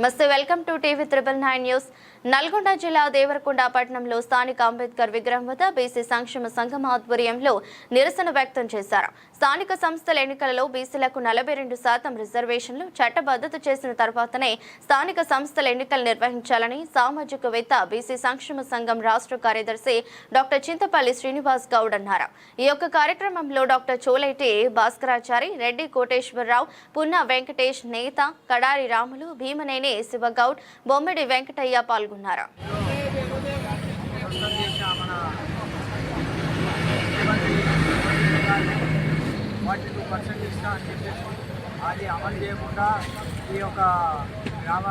నమస్తే, welcome to TV 999 news. Nalgonda జిల్లా దేవరకొండ పట్టణంలో స్థానిక అంబేద్కర్ విగ్రహం వద్ద బీసీ సంక్షేమ సంఘం ఆధ్వర్యంలో నిరసన వ్యక్తం చేశారు. స్థానిక సంస్థల ఎన్నికలలో బీసీలకు 42% రిజర్వేషన్లు చట్టబద్ధత చేసిన తర్వాతనే స్థానిక సంస్థల ఎన్నికలు నిర్వహించాలని సామాజికవేత్త బీసీ సంక్షేమ సంఘం రాష్ట్ర కార్యదర్శి డాక్టర్ చింతపల్లి శ్రీనివాస్ గౌడ్ అన్నారు. ఈ యొక్క కార్యక్రమంలో డాక్టర్ చోలేటి భాస్కరాచారి, రెడ్డి కోటేశ్వరరావు, పున్నా వెంకటేష్, నేత కడారి రాములు, భీమనేని శివగౌడ్, బొమ్మిడి వెంకటయ్య పాల్గొన్నారు. అది అమలు చేయకుండా ఈ యొక్క గ్రామ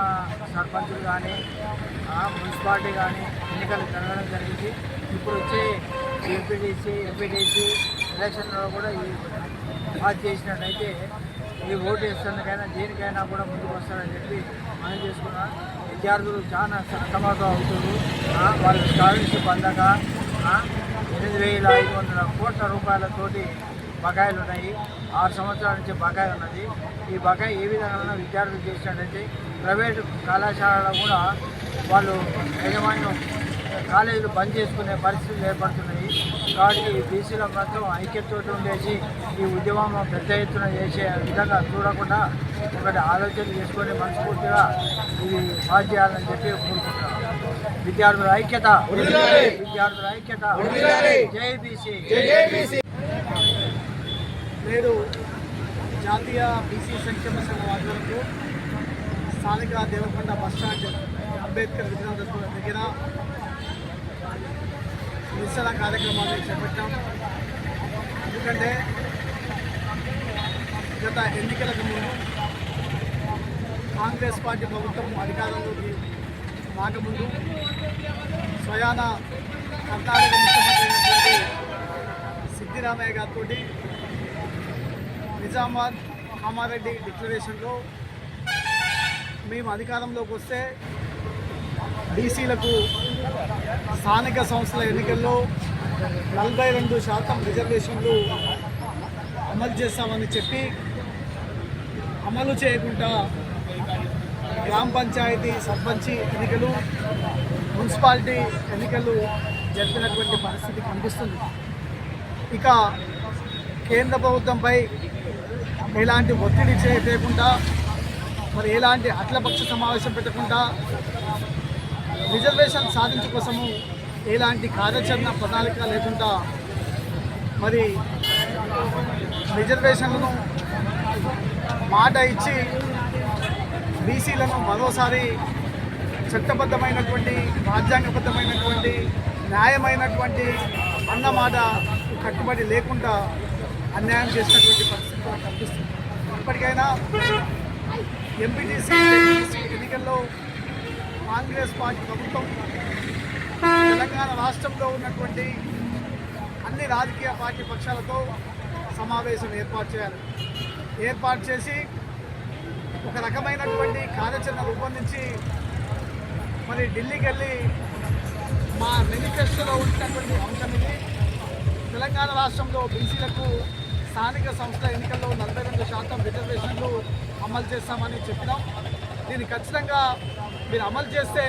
సర్పంచులు కానీ మున్సిపాలిటీ కానీ ఎన్నికలు జరగడం జరిగింది. ఇప్పుడు వచ్చే ఎంపీటీసీ ఎలక్షన్లో కూడా ఈ పాస్ చేసినట్టయితే ఈ ఓటు వేస్తున్నకైనా దేనికైనా కూడా ముందుకు వస్తారని చెప్పి మనం చేసుకున్నాం. విద్యార్థులు చాలా సతమతం అవుతారు. వాళ్ళ స్కాలర్షిప్ అందక 8,500 కోట్ల రూపాయలతోటి బకాయిలు ఉన్నాయి. 6 సంవత్సరాల నుంచి బకాయి ఉన్నది. ఈ బకాయి ఏ విధంగా విద్యార్థులు చేసినట్టయితే ప్రైవేటు కళాశాలలో కూడా వాళ్ళు యాజమాన్యం కాలేజీలు బంద్ చేసుకునే పరిస్థితులు ఏర్పడుతున్నాయి. కాబట్టి బీసీలో మాత్రం ఐక్యతతో ఉండేసి ఈ ఉద్యమం పెద్ద ఎత్తున చేసే విధంగా చూడకుండా ఒకటి ఆలోచన చేసుకొని మనస్ఫూర్తిగా ఇది పాస్ చేయాలని చెప్పి కోరుకుంటున్నాం. విద్యార్థుల ఐక్యత, జై బీసీ. నేడు జాతీయ బీసీ సంక్షేమ సంఘం ఆధ్వర్యంలో స్థానిక దేవరకొండ బస్టాండ్ అంబేద్కర్ విగ్రహం దగ్గర నిరసన కార్యక్రమాన్ని చేపట్టాం. ఎందుకంటే గత ఎన్నికలకు ముందు కాంగ్రెస్ పార్టీ ప్రభుత్వం అధికారంలోకి రాకముందు స్వయాన కర్ణాటక ముఖ్యమంత్రి అయినటువంటి సిద్దిరామయ్య గారితో నిజామాబాద్ కామారెడ్డి డిక్లరేషన్లో మేము అధికారంలోకి వస్తే బీసీలకు స్థానిక సంస్థల ఎన్నికల్లో 42% రిజర్వేషన్లు అమలు చేస్తామని చెప్పి అమలు చేయకుండా గ్రామ పంచాయతీ సర్పంచి ఎన్నికలు, మున్సిపాలిటీ ఎన్నికలు జరిపినటువంటి పరిస్థితి కనిపిస్తుంది. ఇక కేంద్ర ప్రభుత్వంపై ఎలాంటి ఒత్తిడి చేయకుండా, మరి ఎలాంటి అఖిలపక్ష సమావేశం పెట్టకుండా, రిజర్వేషన్ సాధించే కోసము ఎలాంటి కార్యాచరణ ప్రణాళిక లేకుండా మరి రిజర్వేషన్లను మాట ఇచ్చి బీసీలను మరోసారి చట్టబద్ధమైనటువంటి, రాజ్యాంగబద్ధమైనటువంటి, న్యాయమైనటువంటి అన్నమాట కట్టుబడి లేకుండా అన్యాయం చేసినటువంటి పరిస్థితి కనిపిస్తుంది. ఇప్పటికైనా ఎంపీటీసీ ఎన్నికల్లో కాంగ్రెస్ పార్టీ ప్రభుత్వం తెలంగాణ రాష్ట్రంలో ఉన్నటువంటి అన్ని రాజకీయ పార్టీ పక్షాలతో సమావేశం ఏర్పాటు చేసి ఒక రకమైనటువంటి కార్యాచరణ రూపొందించి మరి ఢిల్లీకి వెళ్ళి మా మేనిఫెస్టోలో ఉన్నటువంటి అంశం ఇది, తెలంగాణ రాష్ట్రంలో బీసీలకు స్థానిక సంస్థల ఎన్నికల్లో 42% రిజర్వేషన్లు అమలు చేస్తామని చెప్పినాం. దీన్ని ఖచ్చితంగా మీరు అమలు చేస్తే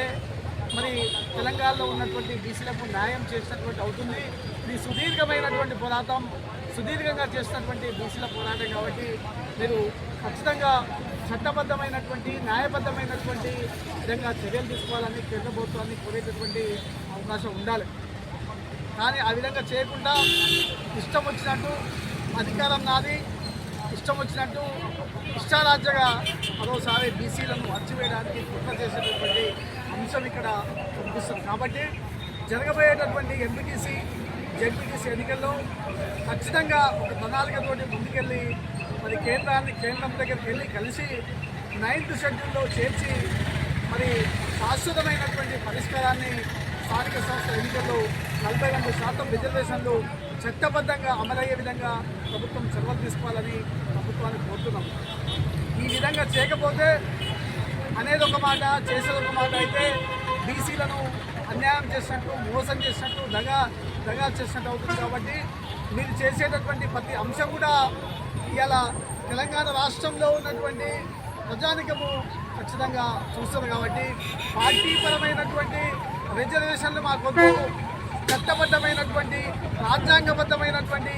మరి తెలంగాణలో ఉన్నటువంటి బీసీలకు న్యాయం చేసినటువంటి అవుతుంది. ఇది సుదీర్ఘమైనటువంటి పోరాటం, సుదీర్ఘంగా చేసినటువంటి బీసీల పోరాటం కాబట్టి మీరు ఖచ్చితంగా చట్టబద్ధమైనటువంటి, న్యాయబద్ధమైనటువంటి విధంగా చర్యలు తీసుకోవాలని కేంద్ర ప్రభుత్వాన్ని కోరేటటువంటి అవకాశం ఉండాలి. కానీ ఆ విధంగా చేయకుండా ఇష్టం వచ్చినట్టు అధికారం నాది, ఇష్టం వచ్చినట్టు ఇష్టారాజ్యగా మరోసారి బీసీలను అణచివేయడానికి కుట్ర చేసేటటువంటి అంశం ఇక్కడ కనిపిస్తుంది. కాబట్టి జరగబోయేటటువంటి ఎంపీటీసీ, జెడ్పీటీసీ ఎన్నికల్లో ఖచ్చితంగా ఒక ప్రణాళికతోటి ముందుకెళ్ళి మరి కేంద్రం దగ్గరికి వెళ్ళి కలిసి 9th షెడ్యూల్లో చేర్చి మరి శాశ్వతమైనటువంటి పరిష్కారాన్ని స్థానిక సంస్థల ఎన్నికల్లో 42% రిజర్వేషన్లు చట్టబద్ధంగా అమలయ్యే విధంగా ప్రభుత్వం చర్యలు తీసుకోవాలని ప్రభుత్వాన్ని కోరుతున్నాం. ఈ విధంగా చేయకపోతే అనేది ఒక మాట, చేసేది ఒక మాట అయితే బీసీలను అన్యాయం చేసినట్టు, మోసం చేసినట్టు, దగా చేసినట్టు అవుతుంది. కాబట్టి మీరు చేసేటటువంటి ప్రతి అంశం కూడా ఇవాళ తెలంగాణ రాష్ట్రంలో ఉన్నటువంటి ప్రజానికము ఖచ్చితంగా చూస్తారు కాబట్టి పార్టీపరమైనటువంటి రిజర్వేషన్లు మాకొద్దు, చట్టబద్ధమైనటువంటి రాజ్యాంగబద్ధమైనటువంటి